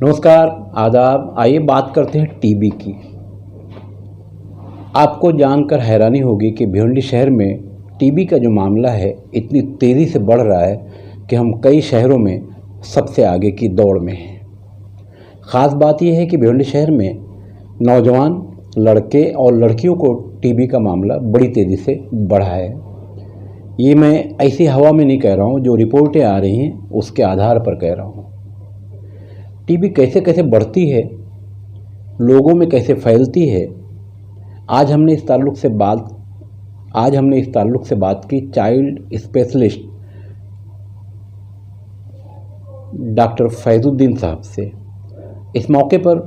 नमस्कार, आदाब। आइए बात करते हैं टीबी की। आपको जानकर हैरानी होगी कि भिवंडी शहर में टीबी का जो मामला है इतनी तेज़ी से बढ़ रहा है कि हम कई शहरों में सबसे आगे की दौड़ में हैं। ख़ास बात यह है कि भिवंडी शहर में नौजवान लड़के और लड़कियों को टीबी का मामला बड़ी तेज़ी से बढ़ा है। ये मैं ऐसी हवा में नहीं कह रहा हूँ, जो रिपोर्टें आ रही हैं उसके आधार पर कह रहा हूँ। टीबी कैसे कैसे बढ़ती है, लोगों में कैसे फैलती है, आज हमने इस ताल्लुक से बात की चाइल्ड स्पेशलिस्ट डॉक्टर फैजुद्दीन साहब से। इस मौके पर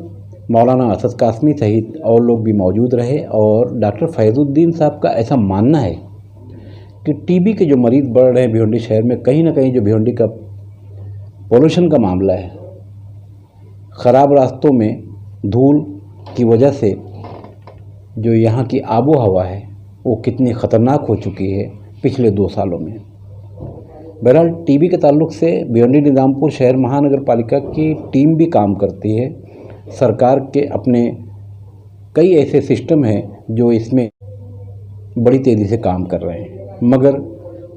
मौलाना असद कासमी सहित और लोग भी मौजूद रहे और डॉक्टर फैजुद्दीन साहब का ऐसा मानना है कि टीबी के जो मरीज़ बढ़ रहे हैं भिवंडी शहर में, कहीं ना कहीं जो भिवंडी का पोल्यूशन का मामला है, ख़राब रास्तों में धूल की वजह से जो यहाँ की आबो हवा है वो कितनी ख़तरनाक हो चुकी है पिछले 2 सालों में। बहरहाल टीबी के ताल्लुक से भिवंडी निज़ामपुर शहर महानगर पालिका की टीम भी काम करती है। सरकार के अपने कई ऐसे सिस्टम हैं जो इसमें बड़ी तेज़ी से काम कर रहे हैं, मगर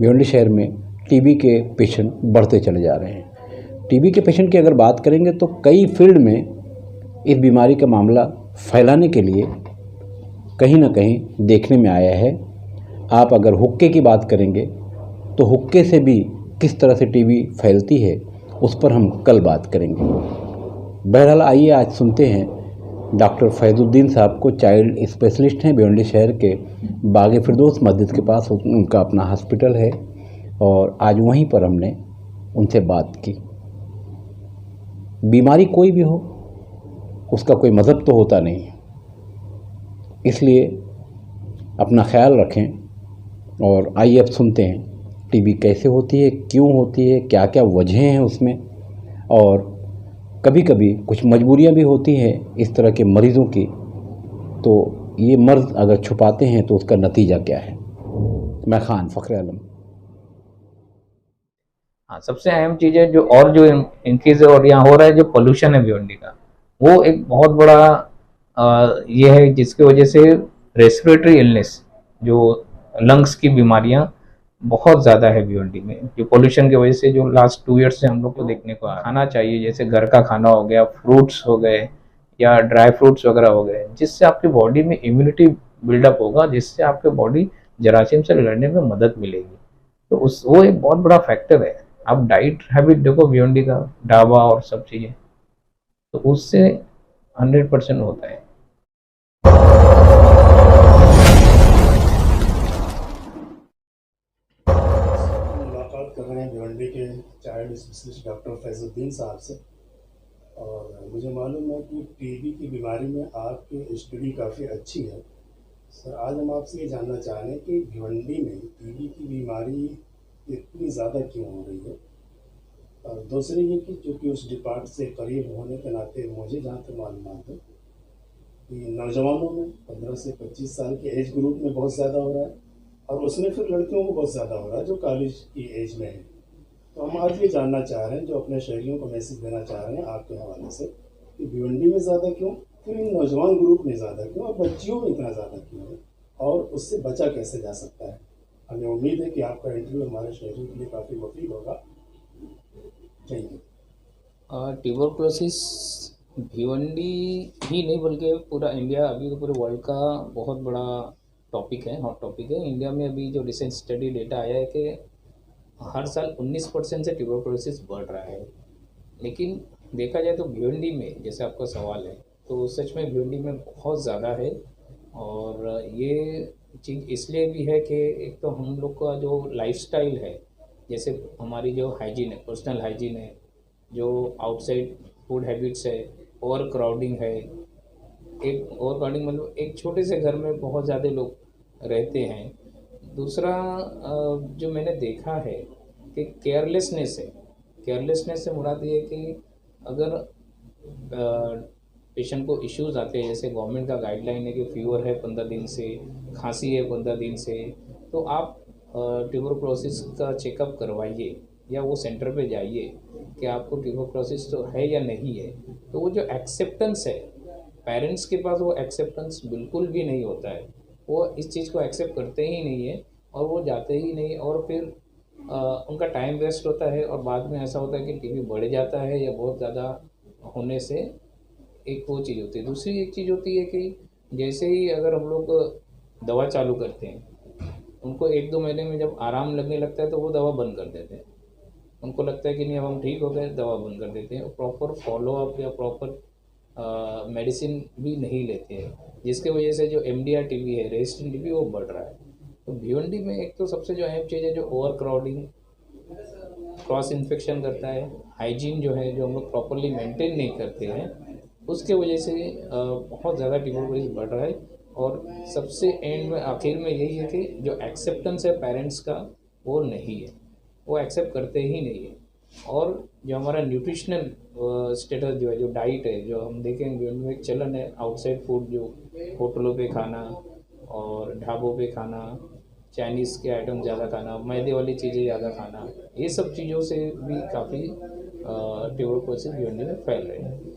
भिवंडी शहर में टीबी के पेशेंट बढ़ते चले जा रहे हैं। टीबी के पेशेंट की अगर बात करेंगे तो कई फील्ड में इस बीमारी का मामला फैलाने के लिए कहीं ना कहीं देखने में आया है। आप अगर हुक्के की बात करेंगे तो हुक्के से भी किस तरह से टीबी फैलती है उस पर हम कल बात करेंगे। बहरहाल आइए आज सुनते हैं डॉक्टर फैजुद्दीन साहब को। चाइल्ड स्पेशलिस्ट हैं, भिवंडी शहर के बाग फिरदौस मस्जिद के पास उनका अपना हॉस्पिटल है और आज वहीं पर हमने उनसे बात की। बीमारी कोई भी हो, उसका कोई मज़हब तो होता नहीं है, इसलिए अपना ख्याल रखें। और आइए अब सुनते हैं टीबी कैसे होती है, क्यों होती है, क्या क्या वजहें हैं उसमें, और कभी कभी कुछ मजबूरियां भी होती हैं इस तरह के मरीज़ों की। तो ये मर्ज़ अगर छुपाते हैं तो उसका नतीजा क्या है। मैं खान फ़खर आलम। हाँ, सबसे अहम चीज़ है जो इंक्रीज और यहाँ हो रहा है, जो पोल्यूशन है भिवंडी का, वो एक बहुत बड़ा ये है जिसकी वजह से रेस्पिरेटरी इलनेस, जो लंग्स की बीमारियां बहुत ज़्यादा है भिवंडी में, जो पोल्यूशन की वजह से, जो लास्ट 2 ईयर्स से हम लोग को देखने को खाना चाहिए, जैसे घर का खाना हो गया, फ्रूट्स हो गए या ड्राई फ्रूट्स वगैरह हो गए, जिससे आपकी बॉडी में इम्यूनिटी बिल्डअप होगा, जिससे आपके बॉडी जरासीम से लड़ने में मदद मिलेगी। तो वो एक बहुत बड़ा फैक्टर है। आप डाइट हैबिट देखो भिवंडी का, ढाबा और सब चीज़ें, तो उससे 100% होता है। मुलाकात कर रहे हैं भिवंडी के चाइल्ड स्पेशलिस्ट डॉक्टर फैजुद्दीन साहब से। और मुझे मालूम है कि टीबी की बीमारी में आपकी स्टडी काफ़ी अच्छी है। सर, आज हम आपसे ये जानना चाह रहे हैं कि भिवंडी में टीबी की बीमारी इतनी ज़्यादा क्यों हो रही है। और दूसरी ये कि जो कि उस डिपार्ट से करीब होने के नाते मुझे जहाँ तक मालूमात है कि नौजवानों में 15 से 25 साल के एज ग्रुप में बहुत ज़्यादा हो रहा है, और उसमें फिर लड़कियों को बहुत ज़्यादा हो रहा है जो कॉलेज की एज में है। तो हम आज ये जानना चाह रहे हैं, जो अपने शहरियों को मैसेज देना चाह रहे हैं आपके हवाले से, कि भिवंडी में ज़्यादा क्यों, फिर इन नौजवान ग्रुप में ज़्यादा क्यों, और बच्चियों में इतना ज़्यादा क्यों है, और उससे बचा कैसे जा सकता है। हमें उम्मीद है कि आपका इंटरव्यू हमारे शहरियों के लिए काफ़ी मुफीद होगा। Thank you. ट्यूबरकुलोसिस भिवंडी ही नहीं बल्कि पूरा इंडिया, अभी तो पूरे वर्ल्ड का बहुत बड़ा टॉपिक है, हॉट टॉपिक है। इंडिया में अभी जो रिसेंट स्टडी डेटा आया है कि हर साल 19% से ट्यूबरकुलोसिस बढ़ रहा है। लेकिन देखा जाए तो भिवंडी में, जैसे आपका सवाल है, तो सच में भिवंडी में बहुत ज़्यादा है। और ये चीज़ इसलिए भी है कि एक तो हम लोग का जो लाइफस्टाइल है, जैसे हमारी जो हाइजीन है, पर्सनल हाइजीन है, जो आउटसाइड फूड हैबिट्स है, ओवर क्राउडिंग है। एक ओवर क्राउडिंग मतलब एक छोटे से घर में बहुत ज़्यादा लोग रहते हैं। दूसरा जो मैंने देखा है कि केयरलेसनेस है। केयरलेसनेस से मुराद ये है कि अगर पेशेंट को इश्यूज आते हैं, जैसे गवर्नमेंट का गाइडलाइन है कि फीवर है 15 दिन से, खांसी है 15 दिन से, तो आप ट्यूबरकुलोसिस का चेकअप करवाइए। या वो सेंटर पे जाइए कि आपको ट्यूबरक्लोसिस तो है या नहीं है, तो वो जो एक्सेप्टेंस है, पेरेंट्स के पास वो एक्सेप्टेंस बिल्कुल भी नहीं होता है। वो इस चीज़ को एक्सेप्ट करते ही नहीं है और वो जाते ही नहीं, और फिर उनका टाइम वेस्ट होता है और बाद में ऐसा होता है कि टीबी बढ़ जाता है या बहुत ज़्यादा होने से एक वो चीज़ होती है। दूसरी एक चीज़ होती है कि जैसे ही अगर हम लोग दवा चालू करते हैं, उनको 1-2 महीने में जब आराम लगने लगता है तो वो दवा बंद कर देते हैं। उनको लगता है कि नहीं अब हम ठीक हो गए, दवा बंद कर देते हैं और प्रॉपर फॉलोअप या प्रॉपर मेडिसिन भी नहीं लेते हैं, जिसके वजह से जो एमडीआर टीबी है, रेजिस्टेंट टीबी, वो बढ़ रहा है। तो भिवंडी में एक तो सबसे जो अहम चीज़ है, जो ओवर क्राउडिंग, क्रॉस इन्फेक्शन करता है, हाइजीन जो है जो हम लोग प्रॉपरली मेंटेन नहीं करते हैं, उसके वजह से बहुत ज़्यादा ट्यूबरकुलोसिस बढ़ रहा है। और सबसे एंड में आखिर में यही है कि जो एक्सेप्टेंस है पेरेंट्स का, वो नहीं है, वो एक्सेप्ट करते ही नहीं है। और जो हमारा न्यूट्रिशनल स्टेटस जो है, जो डाइट है, जो हम देखेंगे उनमें एक चलन है आउटसाइड फूड, जो होटलों पे खाना और ढाबों पे खाना, चाइनीज़ के आइटम ज़्यादा खाना, मैदे वाली चीज़ें ज़्यादा खाना, ये सब चीज़ों से भी काफ़ी ट्यूबरकुलोसिस भिवंडी में फैल रहे हैं।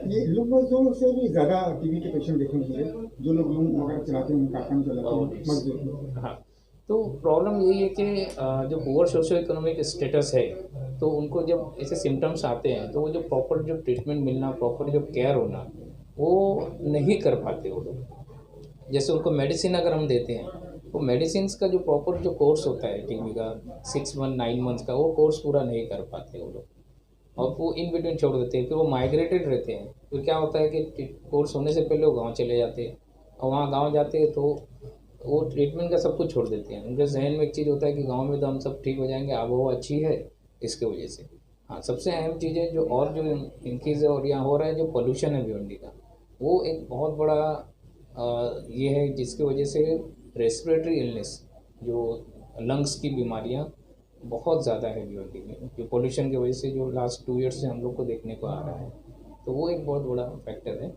ये लूप मजदूर से भी ज़्यादा टीबी के पेशेंट देखने मिले, जो लोग लूप वगैरह चलाते हैं, कारखाने चलाते हैं, मजदूर। हाँ, तो प्रॉब्लम यही है कि जो पुअर सोशो इकोनॉमिक स्टेटस है, तो उनको जब ऐसे सिम्टम्स आते हैं तो वो जो प्रॉपर जो ट्रीटमेंट मिलना, प्रॉपर जो केयर होना, वो नहीं कर पाते वो लोग। जैसे उनको मेडिसिन अगर हम देते हैं, तो मेडिसिन का जो प्रॉपर जो कोर्स होता है टीबी का 6 मंथ 9 मंथ्स का, वो कोर्स पूरा नहीं कर पाते वो लोग और वो इन बिटवीन छोड़ देते हैं। फिर वो माइग्रेटेड रहते हैं। फिर क्या होता है कि कोर्स होने से पहले वो गाँव चले जाते हैं और वहाँ गाँव जाते हैं तो वो ट्रीटमेंट का सब कुछ छोड़ देते हैं। उनके जहन में एक चीज़ होता है कि गांव में तो हम सब ठीक हो जाएंगे, आबोहवा अच्छी है, इसके वजह से। हाँ, सबसे अहम चीज़ है जो और जो इंक्रीज़ और यहाँ हो रहा है, जो पोल्यूशन है भिवंडी का, वो एक बहुत बड़ा ये है जिसकी वजह से रेस्पिरेटरी इलनेस, जो लंग्स की बीमारियाँ बहुत ज़्यादा है भिवंडी में, जो पोल्यूशन की वजह से जो लास्ट 2 ईयर्स से हम लोग को देखने को आ रहा है। तो वो एक बहुत बड़ा फैक्टर है।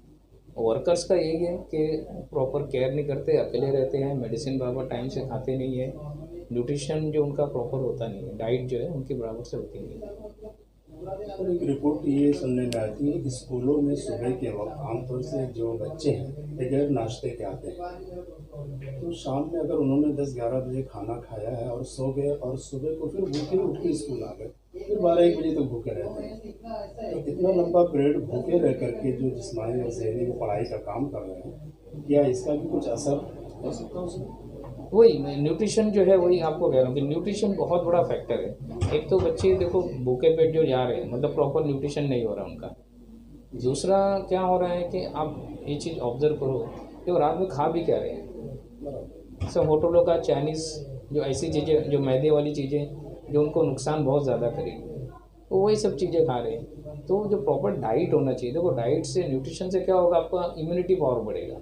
वर्कर्स का यही है कि प्रॉपर केयर नहीं करते, अकेले रहते हैं, मेडिसिन बराबर टाइम से खाते नहीं है, न्यूट्रिशन जो उनका प्रॉपर होता नहीं है, डाइट जो है उनकी बराबर से होती नहीं है। और एक रिपोर्ट ये सुनने में आती है, स्कूलों में सुबह के वक्त आमतौर से जो बच्चे हैं बगैर नाश्ते के आते हैं, तो शाम में अगर उन्होंने 10-11 बजे खाना खाया है और सो गए और सुबह को फिर भूखे उठ के स्कूल आ गए, फिर 12-1 बजे तक भूखे रहते हैं। तो इतना लंबा पीरियड भूखे रह करके जो जिस्मानी और ज़हनी वो पढ़ाई का काम कर रहे हैं, क्या इसका भी कुछ असर हो सकता है उसमें? वही न्यूट्रिशन जो है, वही आपको कह रहा हूँ कि न्यूट्रिशन बहुत बड़ा फैक्टर है। एक तो बच्चे देखो भूखे पेट जो जा रहे हैं, मतलब प्रॉपर न्यूट्रिशन नहीं हो रहा उनका। दूसरा क्या हो रहा है कि आप ये चीज़ ऑब्जर्व करो कि वो रात में खा भी क्या रहे हैं। सब होटलों का चाइनीज़ जो ऐसी चीज़ें, जो मैदे वाली चीज़ें जो उनको नुकसान बहुत ज़्यादा करेगी, तो वही सब चीज़ें खा रहे हैं। तो जो प्रॉपर डाइट होना चाहिए, देखो डाइट से, न्यूट्रिशन से क्या होगा, आपका इम्यूनिटी पावर बढ़ेगा।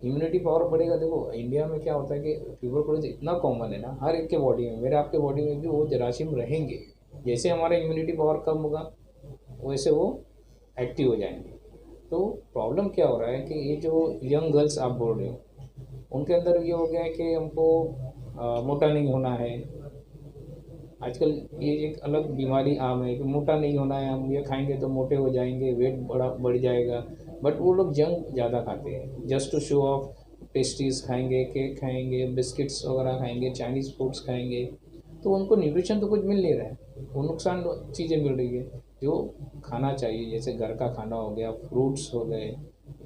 इम्यूनिटी पावर बढ़ेगा। देखो इंडिया में क्या होता है कि ट्यूबरकुलोसिस इतना कॉमन है ना, हर एक के बॉडी में, मेरे आपके बॉडी में भी वो जरासीम रहेंगे। जैसे हमारा इम्यूनिटी पावर कम होगा वैसे वो एक्टिव हो जाएंगे। तो प्रॉब्लम क्या हो रहा है कि ये जो यंग गर्ल्स आप बोल रहे हो, उनके अंदर ये हो गया है कि हमको मोटा नहीं होना है। आजकल ये एक अलग बीमारी आम है कि मोटा नहीं होना है, हम ये खाएंगे तो मोटे हो जाएंगे, वेट बढ़ जाएगा। बट वो लोग जंक ज़्यादा खाते हैं just to show off. Pastries खाएंगे, केक खाएंगे, बिस्किट्स वगैरह खाएंगे, चाइनीज़ फूड्स खाएंगे, तो उनको न्यूट्रिशन तो कुछ मिल नहीं रहा है, वो नुकसान चीज़ें मिल रही है। जो खाना चाहिए, जैसे घर का खाना हो गया, फ्रूट्स हो गए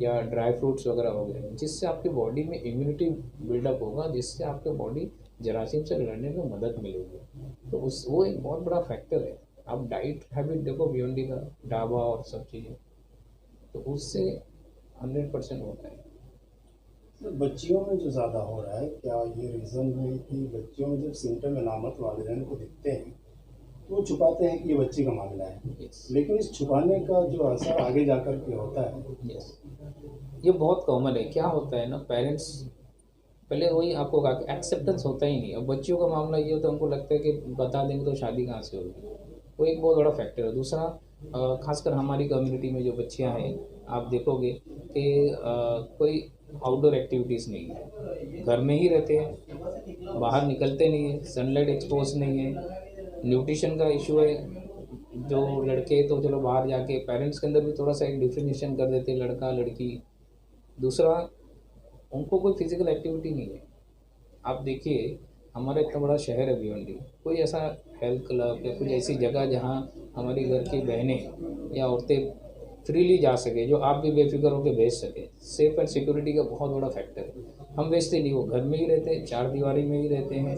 या ड्राई फ्रूट्स वगैरह हो गए, जिससे आपकी बॉडी में इम्यूनिटी बिल्डअप होगा, जिससे आपके बॉडी जरासीम से लड़ने में मदद मिलेगी। तो उस वो एक बहुत बड़ा फैक्टर है। आप डाइट हैबिट देखो भिवंडी का, ढाबा और सब चीज़ें, तो उससे 100% होता है। तो बच्चियों में जो ज़्यादा हो रहा है, क्या ये रीज़न है कि बच्चियों में जब सिम्टम अलामत वालिदैन को दिखते हैं तो वो छुपाते हैं कि ये बच्ची का मामला है, यस, लेकिन इस छुपाने का जो असर आगे जाकर के होता है? यस, ये बहुत कॉमन है। क्या होता है ना, पेरेंट्स पहले वही आपको कहा कि एक्सेप्टेंस होता ही नहीं। अब बच्चियों का मामला ये होता है, उनको लगता है कि बता देंगे तो शादी कहाँ से होगी, वो एक बहुत बड़ा फैक्टर है। दूसरा खासकर हमारी कम्युनिटी में जो बच्चियां हैं, आप देखोगे कि कोई आउटडोर एक्टिविटीज़ नहीं है, घर में ही रहते हैं, बाहर निकलते नहीं है, सनलाइट एक्सपोज नहीं है, न्यूट्रिशन का इशू है, जो लड़के तो चलो बाहर जाके पेरेंट्स के अंदर भी थोड़ा सा एक डिफरेंशिएशन कर देते हैं लड़का लड़की। दूसरा, उनको कोई फिजिकल एक्टिविटी नहीं है। आप देखिए, हमारा इतना बड़ा शहर है भिवंडी, कोई ऐसा हेल्थ क्लब या कुछ ऐसी जगह जहाँ हमारी घर की बहनें या औरतें फ्रीली जा सके, जो आप भी बेफिक्र होकर भेज सके। सेफ एंड सिक्योरिटी का बहुत बड़ा फैक्टर है। हम भेजते नहीं, वो घर में ही रहते हैं, चार दीवारी में ही रहते हैं,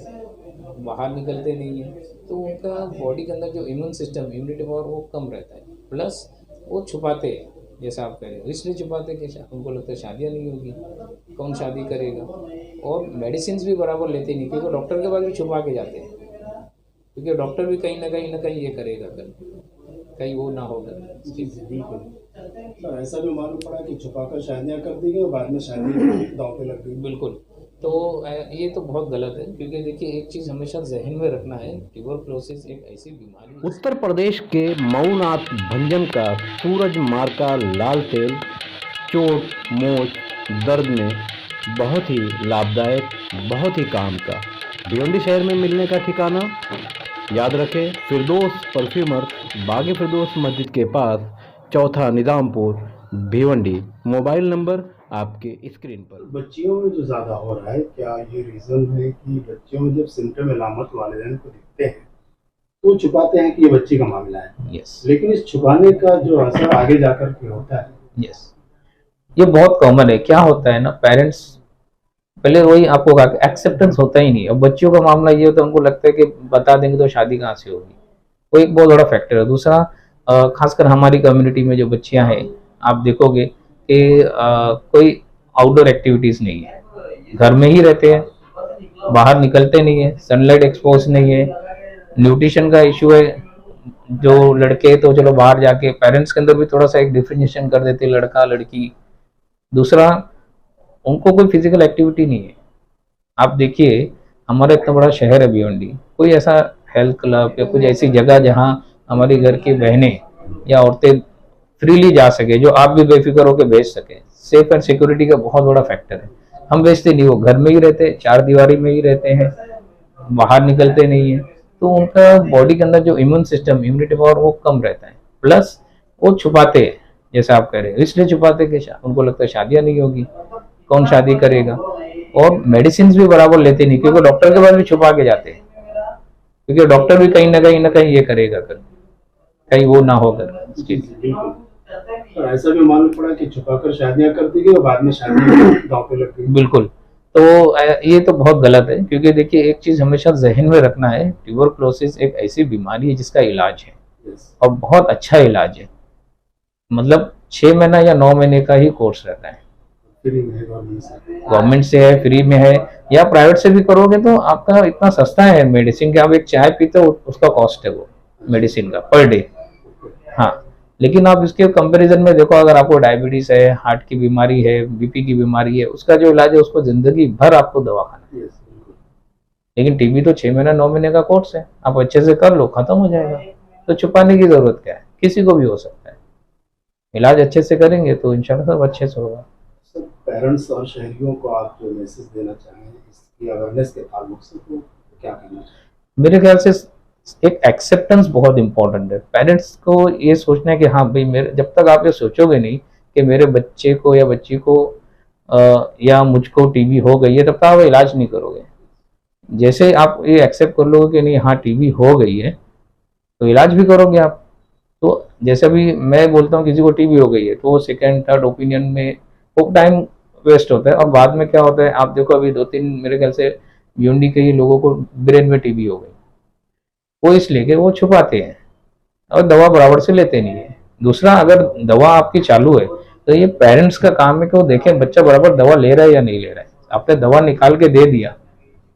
बाहर निकलते नहीं हैं, तो उनका बॉडी के अंदर जो इम्यून सिस्टम, इम्यूनिटी पावर वो कम रहता है। प्लस वो छुपाते हैं, जैसा आप कह रहे हो, इसलिए छुपाते कि उनको लगता है शादियाँ नहीं होगी, कौन शादी करेगा। और मेडिसिन भी बराबर लेते नहीं, क्योंकि डॉक्टर के पास भी छुपा के जाते हैं, क्योंकि डॉक्टर भी कहीं ना कहीं ये करेगा, कहीं वो ना होगा। बिल्कुल। तो ऐसा भी मालूम पड़ा कि छुपाकर शादियाँ कर दी गई और बाद में शादी दांव पे लग गई। बिल्कुल। तो ये तो बहुत गलत है, क्योंकि देखिए एक चीज़ हमेशा जहन में रखना है, ट्यूबरक्लोसिस एक ऐसी बीमारी है। उत्तर प्रदेश के मऊनाथ भंजन का सूरज मार्का लाल तेल चोट मोच दर्द में बहुत ही लाभदायक, बहुत ही काम का। भिवंडी शहर में मिलने का ठिकाना याद रखें, फिरदौस परफ्यूमर्स, बाग फिरदौस मस्जिद के पास, चौथा निज़ामपुर, भिवंडी। मोबाइल नंबर आपके स्क्रीन पर। बच्चियों में जो ज़्यादा हो रहा है, क्या ये रीज़न है कि बच्चियों में जब सिम्टम अलामत वालिदैन को दिखते हैं तो छुपाते हैं कि ये बच्ची का मामला है। यस लेकिन इस छुपाने का जो असर आगे जाकर के होता है, यस, ये बहुत कॉमन है। क्या होता है ना, पेरेंट्स पहले वही आपको कहा, एक्सेप्टेंस होता ही नहीं। अब बच्चियों का मामला ये होता है, उनको लगता है कि बता देंगे तो शादी कहाँ से होगी, वो एक बहुत बड़ा फैक्टर है। दूसरा, खासकर हमारी कम्युनिटी में जो बच्चियां हैं, आप देखोगे कि कोई आउटडोर एक्टिविटीज नहीं है, घर में ही रहते हैं, बाहर निकलते नहीं है, सनलाइट एक्सपोज नहीं है। न्यूट्रिशन का इशू है, जो लड़के तो चलो बाहर जाके पेरेंट्स के अंदर भी थोड़ा सा एक डिफरेंशिएशन कर देते हैं लड़का लड़की। दूसरा, उनको कोई फिजिकल एक्टिविटी नहीं है। आप देखिए, हमारा इतना बड़ा शहर है भिवंडी, कोई ऐसा हेल्थ क्लब या कुछ ऐसी जगह जहाँ हमारी घर की बहनें या औरतें फ्रीली जा सके, जो आप भी बेफिक्र होकर भेज सके। सेफ एंड सिक्योरिटी का बहुत बड़ा फैक्टर है। हम भेजते नहीं, वो घर में ही रहते हैं, चार दीवारी में ही रहते हैं, बाहर निकलते नहीं है, तो उनका बॉडी के अंदर जो इम्यून सिस्टम, इम्यूनिटी पावर वो कम रहता है। प्लस वो छुपाते हैं, जैसे आप कह रहे हैं, इसलिए छुपाते कि उनको लगता है शादियाँ नहीं होगी, कौन शादी करेगा। और मेडिसिन भी बराबर लेते नहीं, क्योंकि डॉक्टर के पास भी छुपा के जाते हैं, क्योंकि डॉक्टर भी कहीं ना कहीं ये करेगा, कहीं वो ना होगा। बिल्कुल। और ऐसा भी मालूम पड़ा कि छुपाकर शादियाँ कर दी गई और बाद में शादी दांव पे लग गई। बिल्कुल। तो ये तो बहुत गलत है, क्योंकि देखिए एक चीज हमेशा जहन में रखना है, ट्यूबरक्लोसिस एक ऐसी बीमारी है जिसका इलाज है, और बहुत अच्छा इलाज है। मतलब 6 महीना या 9 महीने का ही कोर्स रहता है। फ्री में है गवर्नमेंट से है, फ्री में है, या प्राइवेट से भी करोगे तो आपका इतना सस्ता है मेडिसिन के। आप एक चाय पीते हो, उसका कॉस्ट है वो मेडिसिन का पर डे। हाँ, लेकिन आप इसके कंपैरिजन में देखो, अगर आपको डायबिटीज है, हार्ट की बीमारी है, बीपी की बीमारी है, उसका जो इलाज है उसको जिंदगी भर आपको दवा खाना है। लेकिन टीबी तो 6 महीना 9 महीने का कोर्स है, आप अच्छे से कर लो, खत्म हो जाएगा। तो छुपाने की जरूरत क्या है, किसी को भी हो सकता है। इलाज अच्छे से करेंगे तो इंशाल्लाह सब अच्छे से होगा। पेरेंट्स और शहरियों को आप जो मैसेज देना चाहें इसकी अवेयरनेस के ताल्लुक से, तो क्या करना चाहिए? मेरे ख्याल से एक एक्सेप्टेंस बहुत इंपॉर्टेंट है। पेरेंट्स को ये सोचना है कि हाँ भाई, मेरे, जब तक आप ये सोचोगे नहीं कि मेरे बच्चे को या बच्ची को या मुझको टीबी हो गई है, तब तक आप इलाज नहीं करोगे। जैसे आप ये एक्सेप्ट कर लोगे कि नहीं हाँ टीबी हो गई है, तो इलाज भी करोगे आप। तो जैसे अभी मैं बोलता हूँ किसी को टीबी हो गई है, तो वो सेकेंड थर्ड ओपिनियन में वो टाइम वेस्ट होता है। और बाद में क्या होता है, आप देखो अभी 2-3 मेरे ख्याल से भिवंडी के ही लोगों को ब्रेन में टीबी हो गई, वो इसलिए कि वो छुपाते हैं और दवा बराबर से लेते नहीं है। दूसरा, अगर दवा आपकी चालू है तो ये पेरेंट्स का काम है कि वो देखें बच्चा बराबर दवा ले रहा है या नहीं ले रहा है। आपने दवा निकाल के दे दिया,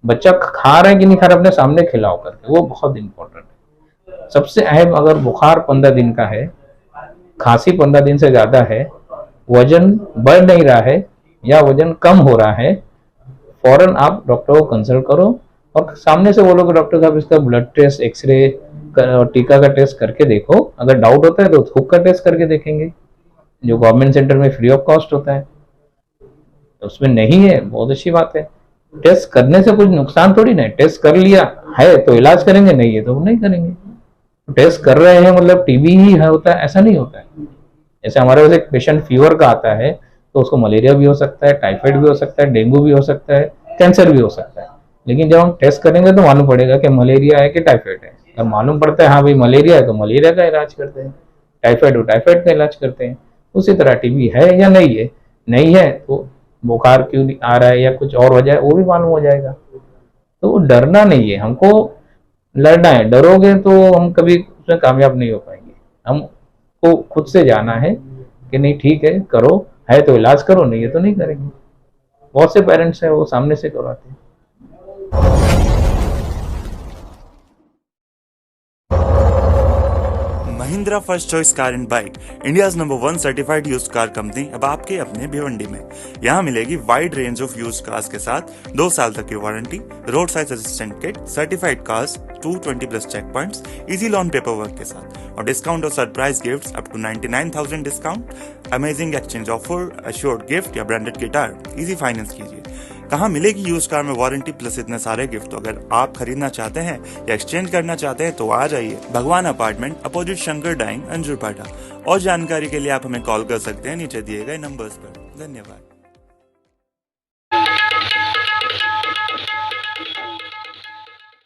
बच्चा खा रहा है कि नहीं खा रहा, अपने सामने खिलाओ करके, वो बहुत इंपॉर्टेंट है। सबसे अहम, अगर बुखार 15 दिन का है, खांसी 15 दिन से ज्यादा है, वजन बढ़ नहीं रहा है या वजन कम हो रहा है, फौरन आप डॉक्टर को कंसल्ट करो और सामने से बोलो कि डॉक्टर साहब इसका ब्लड टेस्ट, एक्सरे, टीका का टेस्ट करके देखो। अगर डाउट होता है तो थूक का टेस्ट करके देखेंगे, जो गवर्नमेंट सेंटर में फ्री ऑफ कॉस्ट होता है। तो उसमें नहीं है, बहुत अच्छी बात है। टेस्ट करने से कुछ नुकसान थोड़ी ना है। टेस्ट कर लिया है तो इलाज करेंगे, नहीं है तो नहीं करेंगे। टेस्ट कर रहे हैं मतलब टीबी ही है होता है, ऐसा नहीं होता है। जैसे हमारे पास एक पेशेंट फीवर का आता है तो उसको मलेरिया भी हो सकता है, टाइफाइड भी हो सकता है, डेंगू भी हो सकता है, कैंसर भी हो सकता है। लेकिन जब हम टेस्ट करेंगे तो मालूम पड़ेगा कि मलेरिया है कि टाइफाइड है। अगर मालूम पड़ता है हाँ भाई मलेरिया है तो मलेरिया का इलाज करते हैं, टाइफाइड हो टाइफाइड का इलाज करते हैं। उसी तरह टीबी है या नहीं है तो बुखार क्यों आ रहा है या कुछ और वजह है वो भी मालूम हो जाएगा। तो डरना नहीं है, हमको लड़ना है। डरोगे तो हम कभी उसमें कामयाब नहीं हो पाएंगे। हमको खुद से जाना है कि नहीं ठीक है करो, है तो इलाज करो, नहीं है तो नहीं करेंगे। बहुत से पेरेंट्स हैं वो सामने से करवाते हैं। Mahindra first choice car and bike, India's number 1 certified used car company अब आपके अपने भिवंडी में। यहाँ मिलेगी wide range of used cars के साथ 2 साल तक की warranty, road side assistant kit, certified cars, 220+ check points, easy loan paper work के साथ और डिस्काउंट और surprise gifts up to 99,000 discount, amazing exchange offer, assured gift या ब्रांडेड गिटार, इजी फाइनेंस कीजिए। कहाँ मिलेगी यूज कार में वारंटी प्लस इतने सारे गिफ्ट। तो अगर आप खरीदना चाहते हैं या एक्सचेंज करना चाहते हैं तो आ जाइए भगवान अपार्टमेंट, अपोजिट शंकर डाइन, अंजुरपाटा। और जानकारी के लिए आप हमें कॉल कर सकते हैं नीचे दिए गए नंबर्स पर। धन्यवाद।